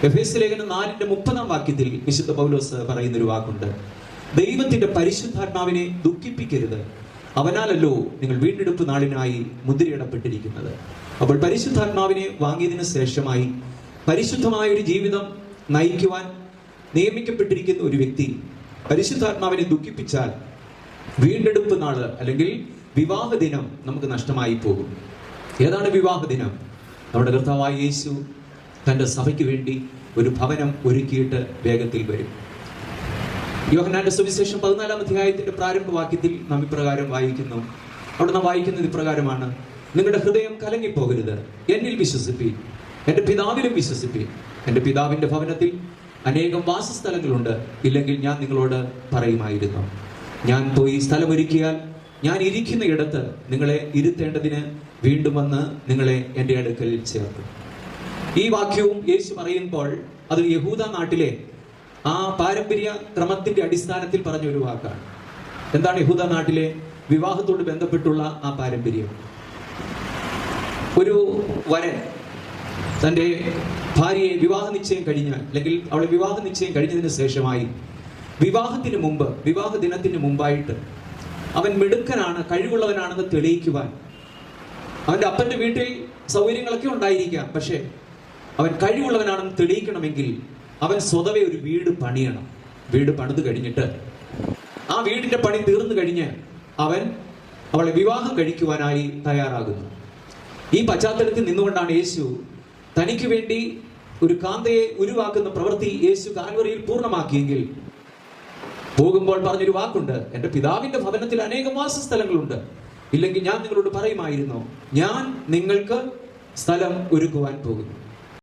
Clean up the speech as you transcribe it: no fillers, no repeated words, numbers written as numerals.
എഫേസ്യ ലേഖനം 4:30 വിശുദ്ധ പൗലോസ് പറയുന്നൊരു വാക്കുണ്ട്: ദൈവത്തിന്റെ പരിശുദ്ധാത്മാവിനെ ദുഃഖിപ്പിക്കരുത്, അവനാലല്ലോ നിങ്ങൾ വീണ്ടെടുപ്പ് നാളിനായി മുദ്രയിടപ്പെട്ടിരിക്കുന്നത്. അപ്പോൾ പരിശുദ്ധാത്മാവിനെ വാങ്ങിയതിനു ശേഷമായി പരിശുദ്ധമായ ഒരു ജീവിതം നയിക്കുവാൻ നിയമിക്കപ്പെട്ടിരിക്കുന്ന ഒരു വ്യക്തി പരിശുദ്ധാത്മാവിനെ ദുഃഖിപ്പിച്ചാൽ വീണ്ടെടുപ്പ് നാള് അല്ലെങ്കിൽ വിവാഹ ദിനം നമുക്ക് നഷ്ടമായി പോകും. ഏതാണ് വിവാഹ ദിനം? നമ്മുടെ കർത്താവായ യേശു തൻ്റെ സഭയ്ക്ക് വേണ്ടി ഒരു ഭവനം ഒരുക്കിയിട്ട് വേഗത്തിൽ വരും. യോഹന്നാന്റെ സുവിശേഷം 14-ാം അധ്യായത്തിന്റെ പ്രാരംഭ വാക്യത്തിൽ നാം ഇപ്രകാരം വായിക്കുന്നു. അവിടെ നാം വായിക്കുന്നത് ഇപ്രകാരമാണ്: നിങ്ങളുടെ ഹൃദയം കലങ്ങിപ്പോകരുത്, എന്നിൽ വിശ്വസിപ്പീൻ, എൻ്റെ പിതാവിലും വിശ്വസിപ്പീൻ. എൻ്റെ പിതാവിൻ്റെ ഭവനത്തിൽ അനേകം വാസസ്ഥലങ്ങളുണ്ട്, ഇല്ലെങ്കിൽ ഞാൻ നിങ്ങളോട് പറയുമായിരുന്നു. ഞാൻ പോയി സ്ഥലമൊരുക്കിയാൽ ഞാൻ ഇരിക്കുന്ന ഇടത്ത് നിങ്ങളെ ഇരുത്തേണ്ടതിന് വീണ്ടും വന്ന് നിങ്ങളെ എൻ്റെ അടുക്കൽ ചേർക്കും. ഈ വാക്യവും യേശു പറയുമ്പോൾ അത് യഹൂദ നാട്ടിലെ ആ പാരമ്പര്യ ക്രമത്തിന്റെ അടിസ്ഥാനത്തിൽ പറഞ്ഞ ഒരു വാക്കാണ്. എന്താണ് യഹൂദ നാട്ടിലെ വിവാഹത്തോട് ബന്ധപ്പെട്ടുള്ള ആ പാരമ്പര്യം? ഒരു വരൻ തൻ്റെ ഭാര്യയെ വിവാഹ നിശ്ചയം കഴിഞ്ഞാൽ, അല്ലെങ്കിൽ അവളെ വിവാഹ നിശ്ചയം കഴിഞ്ഞതിന് ശേഷമായി വിവാഹത്തിന് മുമ്പ്, വിവാഹ ദിനത്തിന് മുമ്പായിട്ട് അവൻ മിടുക്കനാണ്, കഴിവുള്ളവനാണെന്ന് തെളിയിക്കുവാൻ, അവൻ്റെ അപ്പൻ്റെ വീട്ടിൽ സൗകര്യങ്ങളൊക്കെ ഉണ്ടായിരിക്കാം, പക്ഷേ അവൻ കഴിവുള്ളവനാണെന്ന് തെളിയിക്കണമെങ്കിൽ അവൻ സ്വതവേ ഒരു വീട് പണിയണം. വീട് പണിത് കഴിഞ്ഞിട്ട് ആ വീടിന്റെ പണി തീർന്നു കഴിഞ്ഞ് അവൻ അവളെ വിവാഹം കഴിക്കുവാനായി തയ്യാറാകുന്നു. ഈ പശ്ചാത്തലത്തിൽ നിന്നുകൊണ്ടാണ് യേശു തനിക്ക് വേണ്ടി ഒരു കാന്തയെ ഉരുവാക്കുന്ന പ്രവൃത്തി യേശു കാൽവറിയിൽ പൂർണ്ണമാക്കിയെങ്കിൽ പോകുമ്പോൾ പറഞ്ഞൊരു വാക്കുണ്ട്: എൻ്റെ പിതാവിന്റെ ഭവനത്തിൽ അനേകം വാസസ്ഥലങ്ങളുണ്ട്, ഇല്ലെങ്കിൽ ഞാൻ നിങ്ങളോട് പറയുമായിരുന്നു, ഞാൻ നിങ്ങൾക്ക് സ്ഥലം ഒരുക്കുവാൻ പോകുന്നു.